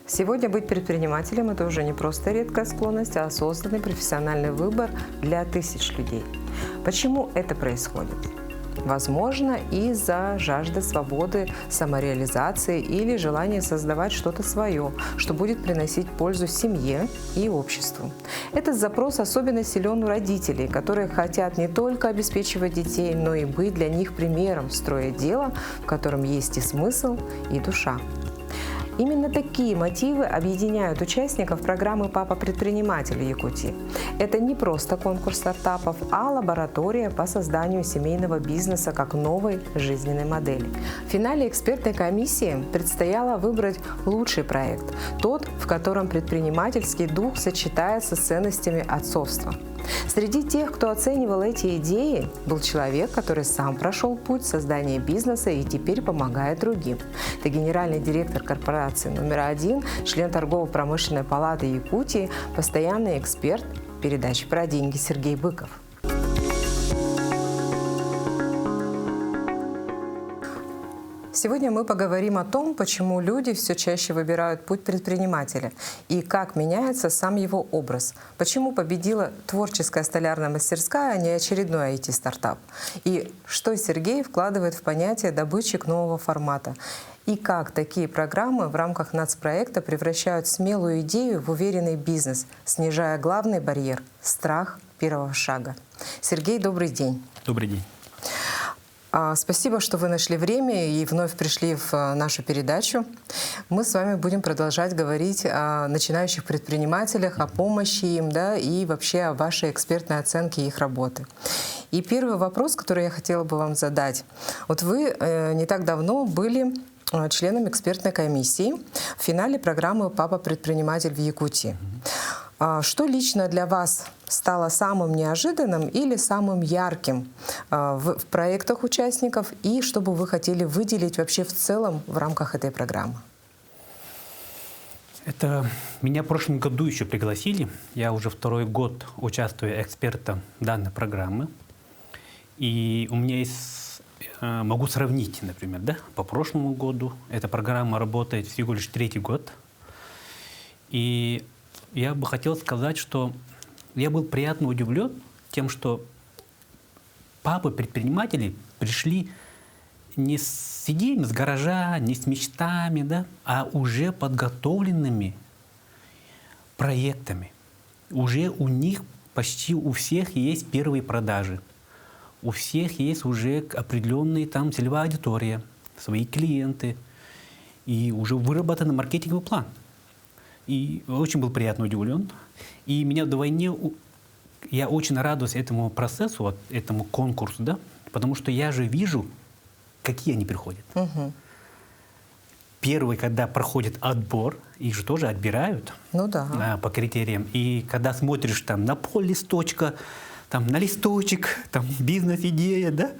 Сегодня быть предпринимателем – это уже не просто редкая склонность, а осознанный профессиональный выбор для тысяч людей. Почему это происходит? Возможно, из-за жажды свободы, самореализации или желания создавать что-то свое, что будет приносить пользу семье и обществу. Этот запрос особенно силен у родителей, которые хотят не только обеспечивать детей, но и быть для них примером, строя дело, в котором есть и смысл, и душа. Именно такие мотивы объединяют участников программы «Папа-предприниматель» в Якутии. Это не просто конкурс стартапов, а лаборатория по созданию семейного бизнеса как новой жизненной модели. В финале экспертной комиссии предстояло выбрать лучший проект, тот, в котором предпринимательский дух сочетается с ценностями отцовства. Среди тех, кто оценивал эти идеи, был человек, который сам прошел путь создания бизнеса и теперь помогает другим. Это генеральный директор корпорации номер 1, член торгово-промышленной палаты Якутии, постоянный эксперт передачи про деньги Сергей Быков. Сегодня мы поговорим о том, почему люди все чаще выбирают путь предпринимателя и как меняется сам его образ. Почему победила творческая столярная мастерская, а не очередной IT-стартап. И что Сергей вкладывает в понятие добытчик нового формата. И как такие программы в рамках нацпроекта превращают смелую идею в уверенный бизнес, снижая главный барьер – страх первого шага. Сергей, добрый день. Добрый день. Спасибо, что вы нашли время и вновь пришли в нашу передачу. Мы с вами будем продолжать говорить о начинающих предпринимателях, о помощи им, да, и вообще о вашей экспертной оценке их работы. И первый вопрос, который я хотела бы вам задать. Вот вы не так давно были членом экспертной комиссии в финале программы «Папа-предприниматель» в Якутии. Что лично для вас стало самым неожиданным или самым ярким в проектах участников, и что бы вы хотели выделить вообще в целом в рамках этой программы? Это меня в прошлом году еще пригласили. Я уже второй год участвую экспертом данной программы. И у меня есть, могу сравнить, например, да, по прошлому году. Эта программа работает всего лишь 3-й год. И я бы хотел сказать, что я был приятно удивлен тем, что папы-предприниматели пришли не с идеями с гаража, не с мечтами, да, а уже подготовленными проектами. Уже у них почти у всех есть первые продажи. У всех есть уже определенная там целевая аудитория, свои клиенты. И уже выработан маркетинговый план. И очень был приятно удивлен. И меня вдвойне, я очень радуюсь этому процессу, вот, этому конкурсу, да, потому что я же вижу, какие они приходят. Угу. Первый, когда проходит отбор, их же тоже отбирают, ну да, по критериям. И когда смотришь там на пол-листочка, там на листочек, там бизнес-идея, да,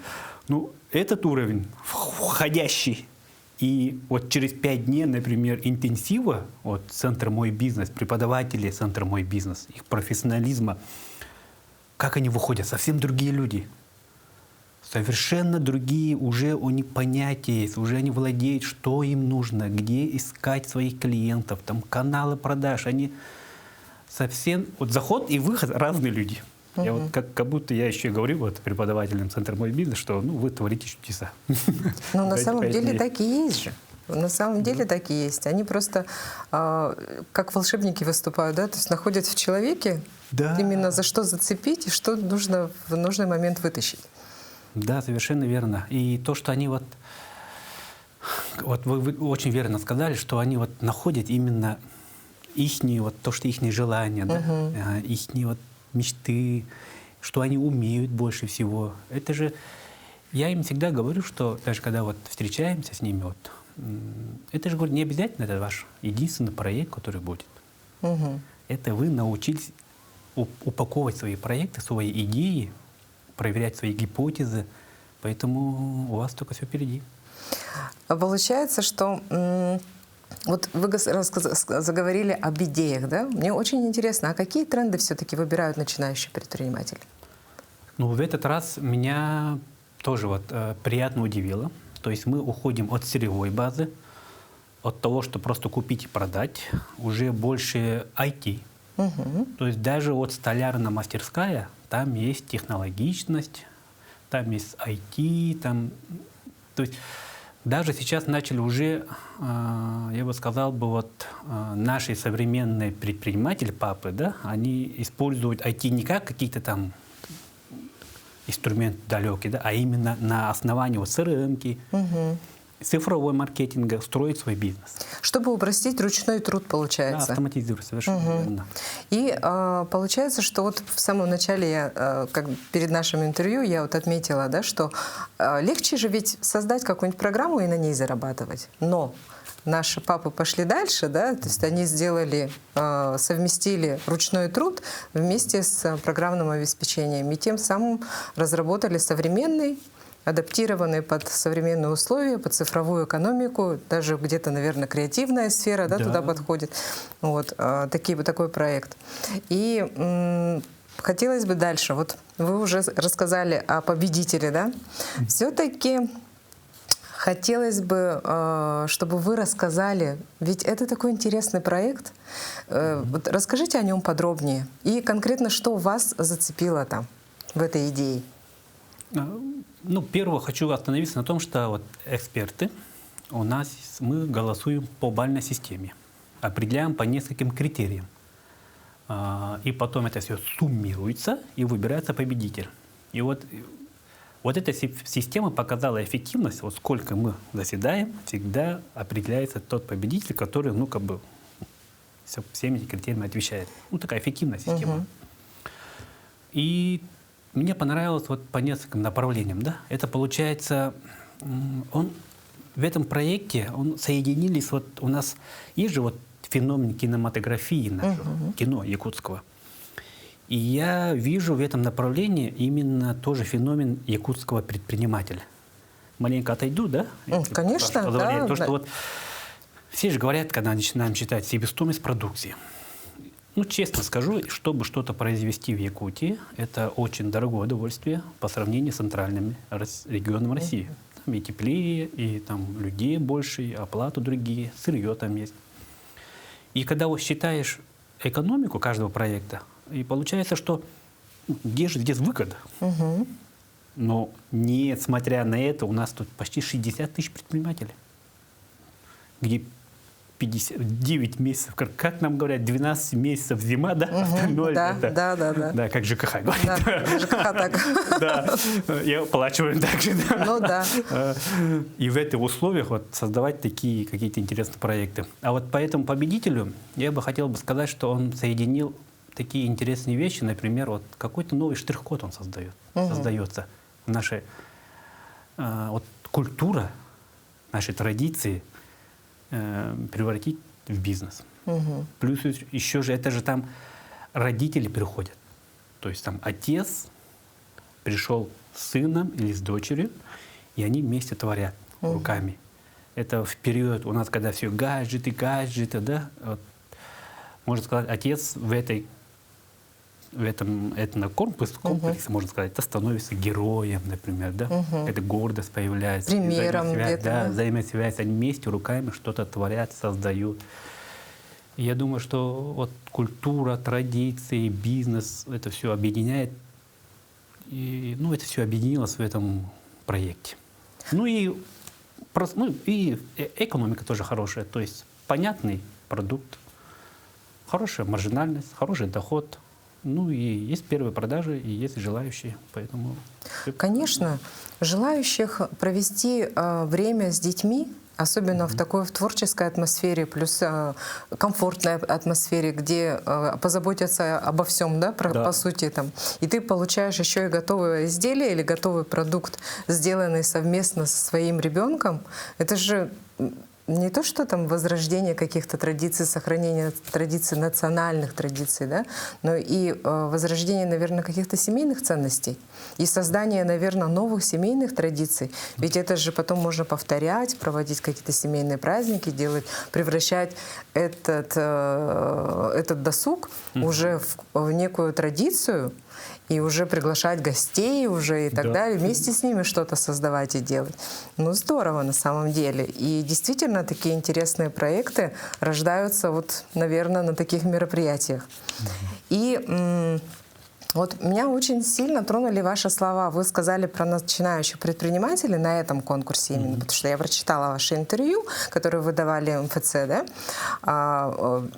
ну, этот уровень входящий. И вот через 5 дней, например, интенсива, вот Центр «Мой бизнес», преподаватели Центра «Мой бизнес», их профессионализма, как они выходят, совсем другие люди. Совершенно другие уже у них понятия есть, уже они владеют, что им нужно, где искать своих клиентов, там каналы продаж, они совсем, вот заход и выход разные люди. Я вот как будто я еще говорю вот преподавателям Центра «Мой бизнес», что ну, вы творите чудеса. Ну, на самом деле так и есть же. На самом деле так и есть. Они просто как волшебники выступают, да, то есть находят в человеке именно за что зацепить и что нужно в нужный момент вытащить. Да, совершенно верно. И то, что они вот вы очень верно сказали, что они вот находят именно ихние, вот то, что ихние желания, да, ихние вот мечты, что они умеют больше всего. Это же, я им всегда говорю, что даже когда вот встречаемся с ними, вот, это же, говорю, не обязательно это ваш единственный проект, который будет. Это вы научились упаковывать свои проекты, свои идеи, проверять свои гипотезы, поэтому у вас только все впереди. Получается, что вот вы заговорили об идеях, да? Мне очень интересно, а какие тренды все-таки выбирают начинающие предприниматели? Ну, в этот раз меня тоже вот приятно удивило. То есть мы уходим от сырьевой базы, от того, что просто купить и продать, уже больше IT. То есть даже вот столярная мастерская, там есть технологичность, там есть IT, там, то есть даже сейчас начали уже, я бы сказал, наши современные предприниматели, папы, да, они используют IT не как какие-то там инструменты далекие, да, а именно на основании вот CRM-ки, цифровой маркетинга строить свой бизнес. Чтобы упростить ручной труд, Да, получается. автоматизировать, совершенно верно. И получается, что вот в самом начале, как перед нашим интервью, я вот отметила, да, что легче же ведь создать какую-нибудь программу и на ней зарабатывать. Но наши папы пошли дальше, да, то есть они сделали, совместили ручной труд вместе с программным обеспечением и тем самым разработали современный, адаптированные под современные условия, под цифровую экономику, даже где-то, наверное, креативная сфера, да, туда подходит. Вот такой проект. И хотелось бы дальше. Вот вы уже рассказали о победителе, да? Все-таки хотелось бы, чтобы вы рассказали, ведь это такой интересный проект. Вот расскажите о нем подробнее. И конкретно, что вас зацепило там, в этой идее? Ну, первое, хочу остановиться на том, что вот эксперты у нас, мы голосуем по балльной системе, определяем по нескольким критериям. И потом это все суммируется и выбирается победитель. И вот эта система показала эффективность, вот сколько мы заседаем, всегда определяется тот победитель, который, ну, как бы, всеми этими критериями отвечает. Ну, такая эффективная система. И мне понравилось вот по нескольким направлениям, да. Это получается, в этом проекте соединились, вот у нас есть же вот феномен кинематографии нашего, кино якутского. И я вижу в этом направлении именно тоже феномен якутского предпринимателя. Маленько отойду, да? Конечно, да. То, что вот все же говорят, когда начинаем читать себестоимость продукции. Ну, честно скажу, чтобы что-то произвести в Якутии, это очень дорогое удовольствие по сравнению с центральными регионами России. Там и теплее, и там людей больше, и оплату другие, сырье там есть. И когда вот считаешь экономику каждого проекта, и получается, что где же здесь выгода? Но несмотря на это, у нас тут почти 60 тысяч предпринимателей, где 59 месяцев, как нам говорят, 12 месяцев зима, да? Остальное Да. Да, как ЖКХ говорит. Да, ЖКХ так. Да, и оплачиваем так же. Да. Ну да. И в этих условиях вот создавать такие какие-то интересные проекты. А вот по этому победителю я бы хотел сказать, что он соединил такие интересные вещи, например, вот какой-то новый штрих-код он создается. Наша вот культура, наши традиции превратить в бизнес. Плюс еще же, это же там родители приходят. То есть там отец пришел с сыном или с дочерью, и они вместе творят руками. Это в период у нас, когда все гаджеты, да, вот, можно сказать, отец в этом комплексе, можно сказать, это становится героем, например, да? Это гордость появляется. Примером где-то. Да, взаимосвязь, они вместе руками что-то творят, создают. И я думаю, что вот культура, традиции, бизнес, это все объединяет. И, ну, это все объединилось в этом проекте. Ну и экономика тоже хорошая, то есть понятный продукт, хорошая маржинальность, хороший доход. Ну и есть первые продажи, и есть желающие, поэтому... Конечно, желающих провести время с детьми, особенно в такой творческой атмосфере, плюс комфортной атмосфере, где позаботятся обо всем, да, по сути, там. И ты получаешь еще и готовое изделие или готовый продукт, сделанный совместно со своим ребенком. Это же не то, что там возрождение каких-то традиций, сохранение традиций, национальных традиций, да, но и возрождение, наверное, каких-то семейных ценностей и создание, наверное, новых семейных традиций. Ведь это же потом можно повторять, проводить какие-то семейные праздники, делать, превращать этот досуг уже в некую традицию. и уже приглашать гостей уже и так Да. далее, вместе с ними что-то создавать и делать. Ну, здорово на самом деле. И действительно такие интересные проекты рождаются вот, наверное, на таких мероприятиях. И вот меня очень сильно тронули ваши слова. Вы сказали про начинающих предпринимателей на этом конкурсе именно, потому что я прочитала ваши интервью, которые вы давали МФЦ, да,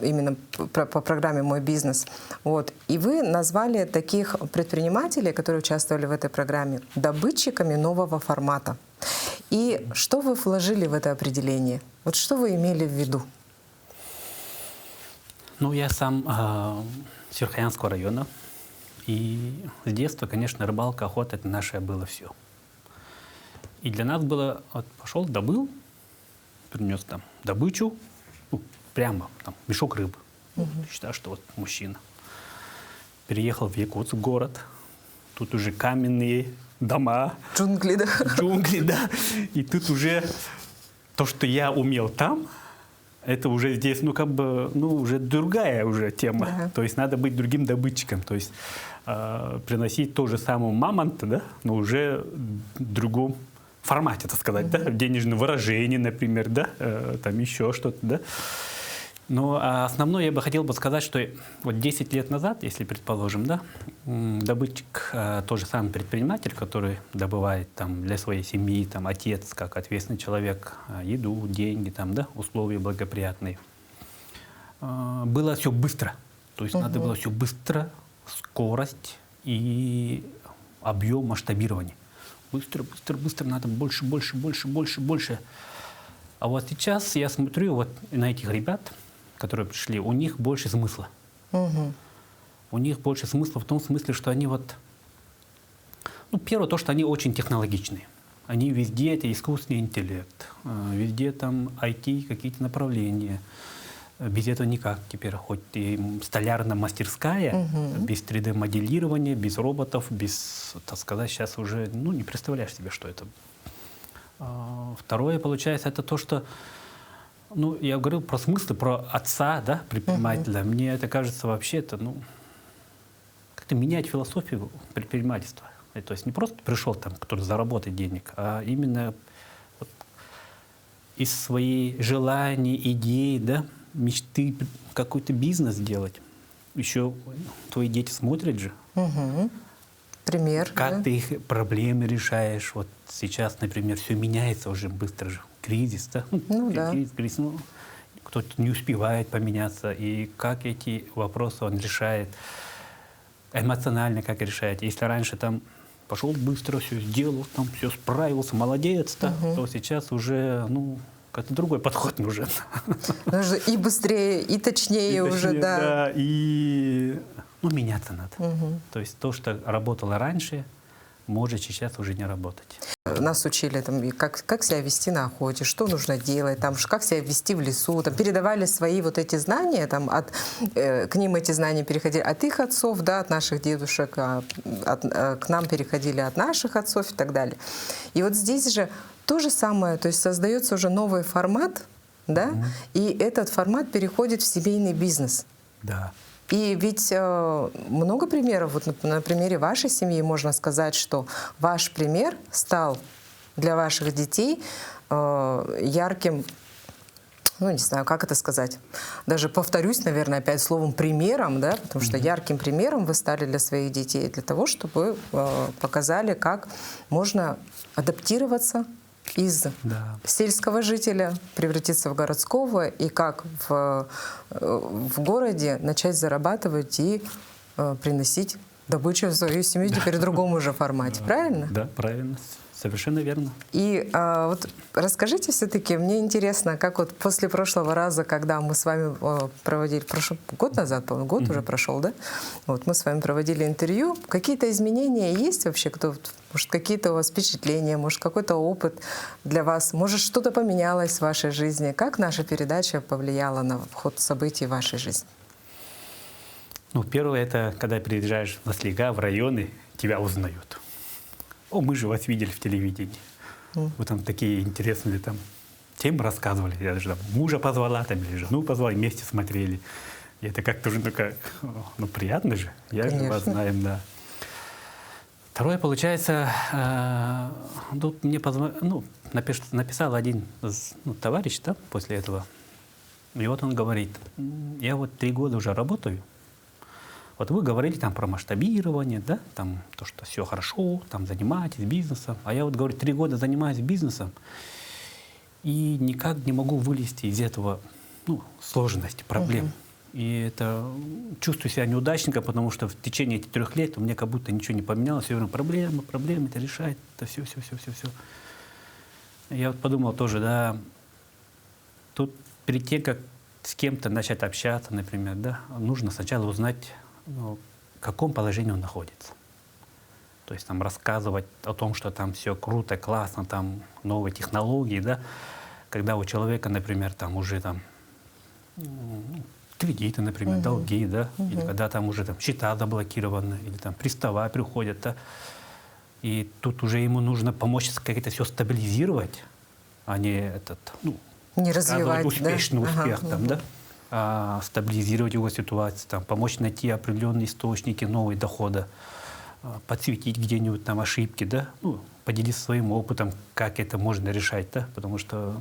именно по программе «Мой бизнес». Вот. И вы назвали таких предпринимателей, которые участвовали в этой программе, добытчиками нового формата. И что вы вложили в это определение? Вот что вы имели в виду? Ну, я сам с Верхоянского района. И с детства, конечно, рыбалка, охота — это наше было все. И для нас было, вот пошел, добыл, принес там добычу, ну, прямо там мешок рыбы. Считаю, что вот мужчина. Переехал в Якутск, город. Тут уже каменные дома. Джунгли, да? Джунгли, да. И тут уже то, что я умел там, это уже здесь, ну, как бы, ну, уже другая уже тема. Да. То есть надо быть другим добытчиком. То есть приносить то же самое мамонта, да, но уже в другом формате, так сказать, да, в денежном выражении, например, да, там еще что-то, да. Но основное я бы хотел бы сказать, что вот 10 лет назад, если предположим, да, добытчик, тот же самый предприниматель, который добывает там для своей семьи, там отец, как ответственный человек, еду, деньги, там, да, условия благоприятные, было все быстро. То есть надо было все быстро, скорость и объем масштабирования. Быстро, быстро, быстро, надо больше, больше, больше, больше, больше. А вот сейчас я смотрю вот на этих ребят, которые пришли, у них больше смысла. У них больше смысла в том смысле, что они вот... Ну, первое, то, что они очень технологичные. Они везде, это искусственный интеллект, везде там IT, какие-то направления. Без этого никак теперь, хоть и столярная мастерская, без 3D-моделирования, без роботов, без, так сказать, сейчас уже, ну, не представляешь себе, что это. Второе, получается, это то, что, ну, я говорил про смыслы, про отца, да, предпринимателя. Мне это кажется вообще, это, ну, как-то менять философию предпринимательства. То есть не просто пришел там кто-то заработать денег, а именно вот из своих желаний, идей, да, мечты, какой-то бизнес делать. Еще твои дети смотрят же. Пример. Как да? ты их проблемы решаешь. Вот сейчас, например, все меняется уже быстро же. Кризис, да? Ну, да. Кризис, ну, кто-то не успевает поменяться. И как эти вопросы он решает. Эмоционально как решает. Если раньше там пошел быстро, все сделал, там все справился, молодец, да, то сейчас уже, ну, как-то другой подход нужен. Нужно и быстрее, и точнее И уже, точнее, да. И, ну, меняться надо. То есть то, что работало раньше, может сейчас уже не работать. Нас учили, там, и как себя вести на охоте, что нужно делать, там, как себя вести в лесу, там, передавали свои вот эти знания, там, к ним эти знания переходили от их отцов, да, от наших дедушек, к нам переходили от наших отцов и так далее. И вот здесь же то же самое, то есть создается уже новый формат, да, и этот формат переходит в семейный бизнес. Да. И ведь много примеров, вот на примере вашей семьи можно сказать, что ваш пример стал для ваших детей ярким, ну не знаю, как это сказать, даже повторюсь, наверное, опять словом примером, да, потому что ярким примером вы стали для своих детей, для того, чтобы показали, как можно адаптироваться из сельского жителя превратиться в городского, и как в городе начать зарабатывать и приносить добычу в свою семью теперь в другом уже формате. Правильно? Да, правильно. Совершенно верно. И вот расскажите все-таки, мне интересно, как вот после прошлого раза, когда мы с вами проводили, год назад, по-моему, год уже прошел, да? Вот мы с вами проводили интервью. Какие-то изменения есть вообще? Может, какие-то у вас впечатления, может, какой-то опыт для вас? Может, что-то поменялось в вашей жизни? Как наша передача повлияла на ход событий в вашей жизни? Ну, первое, это когда приезжаешь на слега, в районы, тебя узнают. О, мы же вас видели в телевидении. Вы там такие интересные там темы рассказывали. Я даже там мужа позвала, там, или жену позвала, вместе смотрели. И это как-то уже такая, ну, приятно же. Я же вас знаю, да. Второе, получается, тут мне написал один товарищ, да, после этого. И вот он говорит, я вот 3 года уже работаю. Вот вы говорили там про масштабирование, да, там то, что все хорошо, там занимаетесь бизнесом. А я вот, говорю, 3 года занимаюсь бизнесом и никак не могу вылезти из этого, сложности, проблем. И это чувствую себя неудачником, потому что в течение этих 3 лет у меня как будто ничего не поменялось. Я говорю, проблемы, это решает, это все. Я вот подумал тоже, да, тут перед тем, как с кем-то начать общаться, например, да, нужно сначала узнать, в каком положении он находится. То есть там рассказывать о том, что там все круто, классно, там новые технологии, да, когда у человека, например, там уже там кредиты, например, долги, да, или когда там уже там счета заблокированы, или там пристава приходят, да, и тут уже ему нужно помочь как это все стабилизировать, а не не развивать успешный успех, там, да, а стабилизировать его ситуацию, там, помочь найти определенные источники нового дохода, подсветить где-нибудь там ошибки, да, поделиться своим опытом, как это можно решать, да, потому что,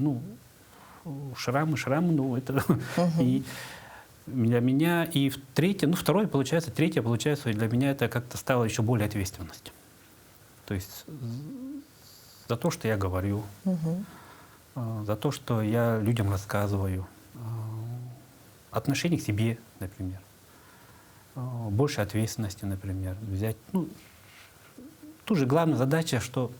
шрамы, это и для меня, и третье получается для меня это как-то стало еще более ответственностью. То есть за то, что я говорю, за то, что я людям рассказываю, отношение к себе, например, больше ответственности, например, взять. Тут же главная задача, что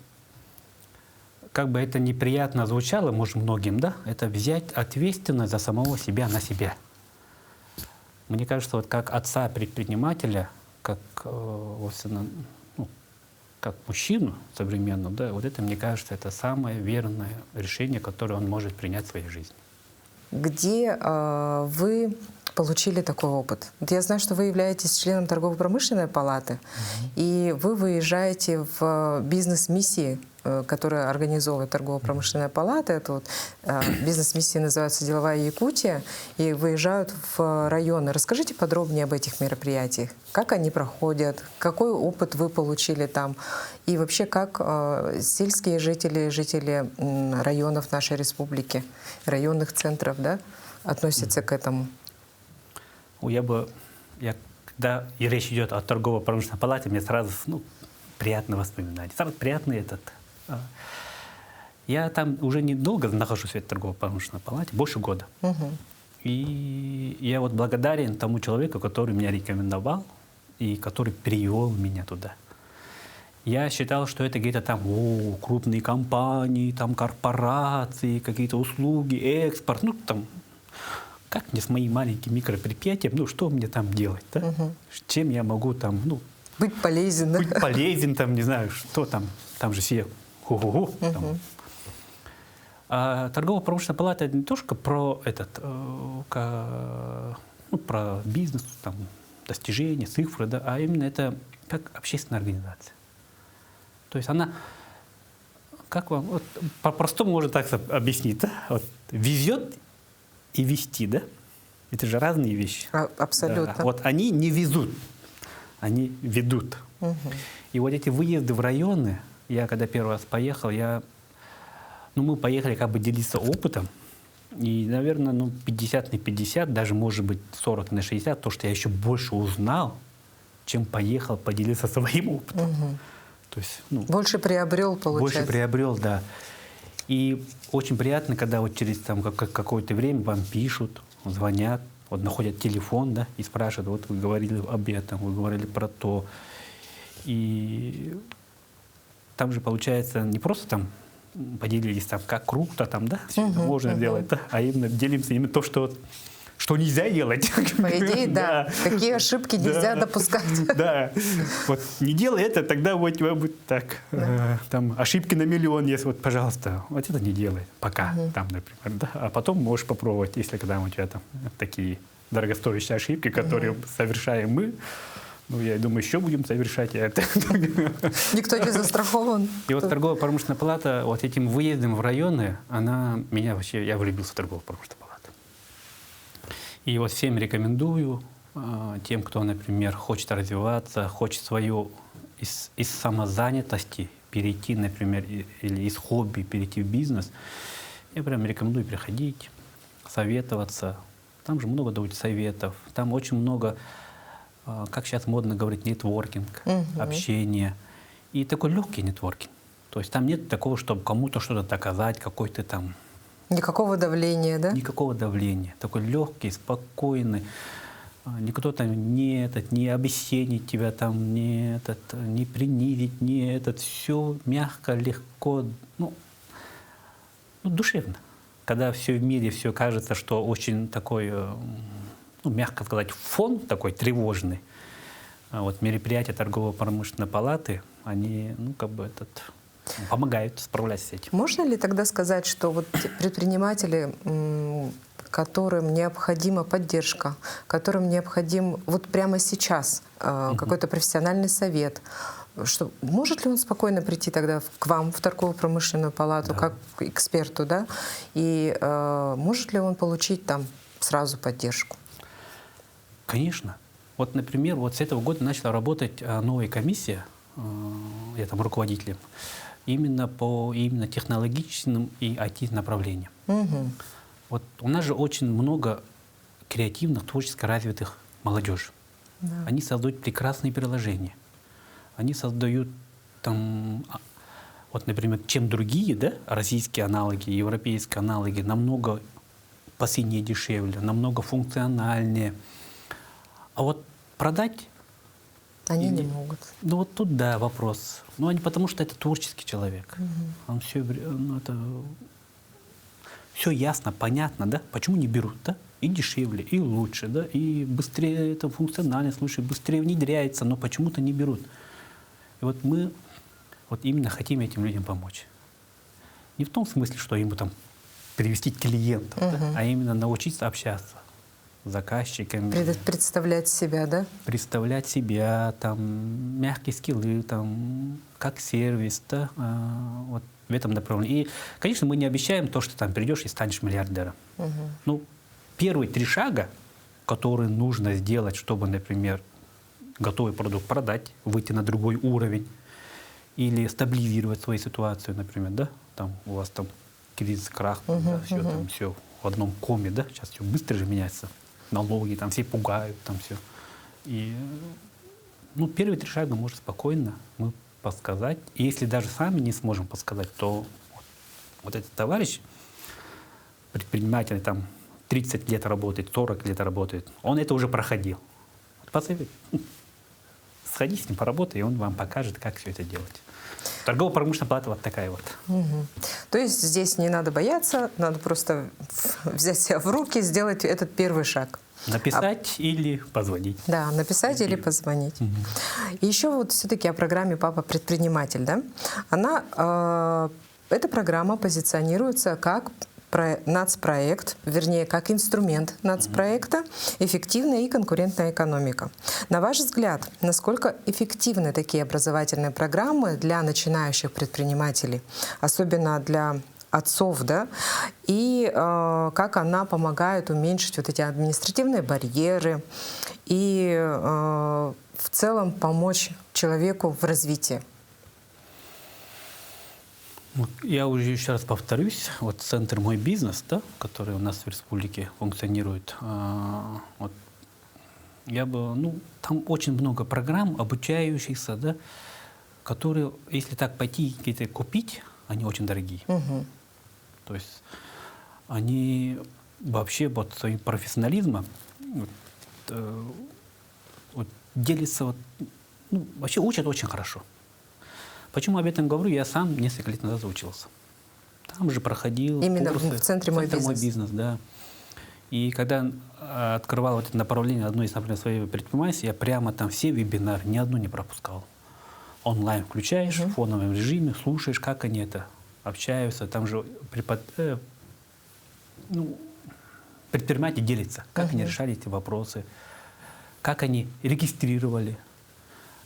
как бы это неприятно звучало, может, многим, да, это взять ответственность за самого себя на себя. Мне кажется, вот как отца-предпринимателя, как как мужчину современного, да, вот это, мне кажется, это самое верное решение, которое он может принять в своей жизни. Где вы получили такой опыт? Вот я знаю, что вы являетесь членом торгово-промышленной палаты, и вы выезжаете в бизнес-миссии, которые организовывает торгово-промышленная палата. Это вот бизнес-миссия называется «Деловая Якутия», и выезжают в районы. Расскажите подробнее об этих мероприятиях. Как они проходят, какой опыт вы получили там, и вообще как сельские жители районов нашей республики, районных центров, да, относятся к этому? Когда речь идет о торгово-промышленной палате, мне сразу приятные воспоминания. Сразу приятный Я там уже недолго нахожусь в этой торгово-промышленной палате, больше года. И я вот благодарен тому человеку, который меня рекомендовал и который привел меня туда. Я считал, что это где-то там крупные компании, там корпорации, какие-то услуги, экспорт, как мне с моим маленьким микропредприятием, что мне там делать, да? Чем я могу там, быть полезен, да? Быть полезен, там, не знаю, что там же все А торгово-промышленная палата это не только про про бизнес, там, достижения, цифры, да, а именно это как общественная организация. То есть она, как вам, по-простому можно так объяснить, да? Везет и вести, да? Это же разные вещи. Абсолютно. Да. Вот они не везут, они ведут. И вот эти выезды в районы, я когда первый раз поехал, мы поехали как бы делиться опытом. И, наверное, 50 на 50, даже, может быть, 40 на 60, то, что я еще больше узнал, чем поехал поделиться своим опытом. То есть, больше приобрел, получается. Больше приобрел, да. И очень приятно, когда вот через какое-то время вам пишут, звонят, находят телефон, да, и спрашивают, вы говорили об этом, вы говорили про то. И там же получается не просто там поделились, там, как круто, там, да, все это можно делать, да, а именно делимся именно то, что нельзя делать. По идее, да. Какие ошибки нельзя допускать. Да. Вот не делай это, тогда у тебя будет так. Там ошибки на миллион есть, пожалуйста, вот это не делай. Пока, там, например, да. А потом можешь попробовать, если когда у тебя там такие дорогостоящие ошибки, которые совершаем мы, я думаю, еще будем совершать это. Никто не застрахован. И вот торгово-промышленная палата, вот этим выездом в районы, я влюбился в торгово-промышленную палату. И вот всем рекомендую, тем, кто, например, хочет развиваться, хочет свою из самозанятости перейти, например, или из хобби перейти в бизнес, я прям рекомендую приходить, советоваться. Там же много дают советов, там очень много, как сейчас модно говорить, нетворкинг, общение. И такой легкий нетворкинг. То есть там нет такого, чтобы кому-то что-то доказать, какой-то там... Никакого давления, да? Никакого давления. Такой легкий, спокойный. Никто там не обесценит тебя, там, не принизит, все мягко, легко, душевно. Когда все в мире, все кажется, что очень такой, мягко сказать, фон такой тревожный. Вот мероприятия торгово-промышленной палаты, они, помогают справляться с этим. Можно ли тогда сказать, что вот предприниматели, которым необходима поддержка, которым необходим вот прямо сейчас какой-то профессиональный совет, что может ли он спокойно прийти тогда к вам в торгово-промышленную палату, Да. как к эксперту, да? И может ли он получить там сразу поддержку? Конечно. Вот, например, вот с этого года начала работать новая комиссия, я там руководителем, именно по технологичным и IT-направлениям. Угу. Вот у нас же очень много креативных, творчески развитых молодежи. Да. Они создают прекрасные приложения. Они создают там, вот, например, чем другие, да, российские аналоги, европейские аналоги, намного посильнее, дешевле, намного функциональнее. А вот продать... Они не могут. Ну вот тут, да, вопрос. Ну, потому что это творческий человек. Он все, все ясно, понятно, да? Почему не берут, да? И дешевле, и лучше, да? И быстрее, это функциональность лучше, быстрее внедряется, но почему-то не берут. И вот мы вот именно хотим этим людям помочь. Не в том смысле, что ему там привести клиентов, да? А именно научиться общаться с заказчиками. Представлять себя, да? Представлять себя, там, мягкие скиллы, там, как сервис, да, вот в этом направлении. И, конечно, мы не обещаем то, что там придешь и станешь миллиардером. Ну, первые 3 шага, которые нужно сделать, чтобы, например, готовый продукт продать, выйти на другой уровень или стабилизировать свою ситуацию, например, да, там у вас там кризис, крах, да, все там все в одном коме, да, сейчас все быстро же меняется, налоги, там все пугают, там все. И, первые 3 шага можно спокойно мы подсказать. И если даже сами не сможем подсказать, то вот этот товарищ, предприниматель, там 30 лет работает, 40 лет работает, он это уже проходил. Посоветуй. Сходи с ним, поработай, и он вам покажет, как все это делать. Торгово-промышленная палата вот такая вот. То есть здесь не надо бояться, надо просто взять себя в руки, сделать этот первый шаг. Написать или позвонить. Да, написать или позвонить. И еще вот все-таки о программе «Папа предприниматель», да? Эта программа позиционируется как нацпроект, вернее, как инструмент нацпроекта «Эффективная и конкурентная экономика». На ваш взгляд, насколько эффективны такие образовательные программы для начинающих предпринимателей, особенно для отцов, да, и как она помогает уменьшить вот эти административные барьеры и в целом помочь человеку в развитии? Я уже еще раз повторюсь, вот центр «Мой бизнес», да, который у нас в республике функционирует, вот, там очень много программ обучающихся, да, которые, если так пойти какие-то купить, они очень дорогие. То есть они вообще вот своим профессионализмом делятся, вообще учат очень хорошо. Почему об этом говорю? Я сам несколько лет назад учился. Там же проходил именно курсы в центре «Мой бизнес». Да. И когда открывал вот это направление, одно из направлений своего предпринимательства, я прямо там все вебинары, ни одну не пропускал. Онлайн включаешь, в фоновом режиме, слушаешь, как они это общаются. Там же предприниматели делятся, как они решали эти вопросы, как они регистрировали,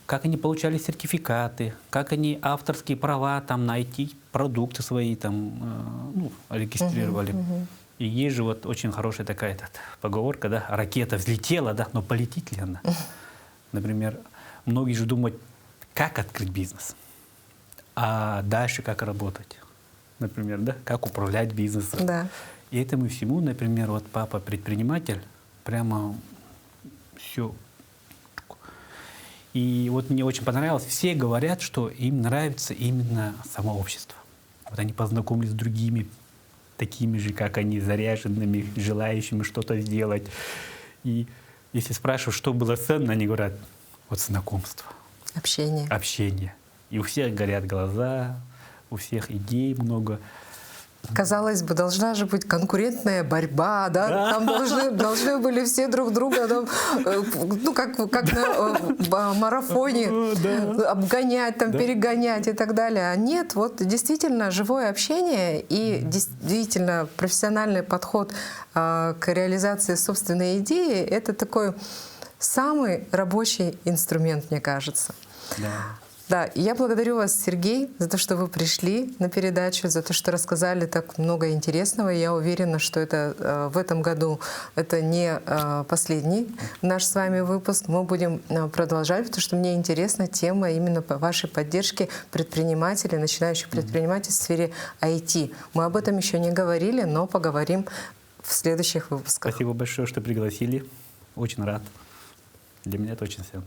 как они получали сертификаты, как они авторские права там на IT-продукты свои там регистрировали. И есть же вот очень хорошая такая поговорка, да, ракета взлетела, да, но полетит ли она? Например, многие же думают, как открыть бизнес, а дальше как работать, например, да, как управлять бизнесом. Да. И этому всему, например, вот папа предприниматель, прямо все. И вот мне очень понравилось, все говорят, что им нравится именно само общество. Вот они познакомились с другими, такими же, как они, заряженными, желающими что-то сделать. И если спрашивают, что было ценно, они говорят, вот знакомство, Общение. общение. И у всех горят глаза, у всех идей много. Казалось бы, должна же быть конкурентная борьба, да? Да. Там должны были все друг друга, там, ну, как на марафоне, обгонять, там, перегонять и так далее. А нет, вот действительно живое общение и действительно профессиональный подход к реализации собственной идеи — это такой самый рабочий инструмент, мне кажется. Да. Да, и я благодарю вас, Сергей, за то, что вы пришли на передачу, за то, что рассказали так много интересного. Я уверена, что это в этом году это не последний наш с вами выпуск. Мы будем продолжать, потому что мне интересна тема именно по вашей поддержке предпринимателей, начинающих предпринимателей в сфере IT. Мы об этом еще не говорили, но поговорим в следующих выпусках. Спасибо большое, что пригласили. Очень рад. Для меня это очень ценно.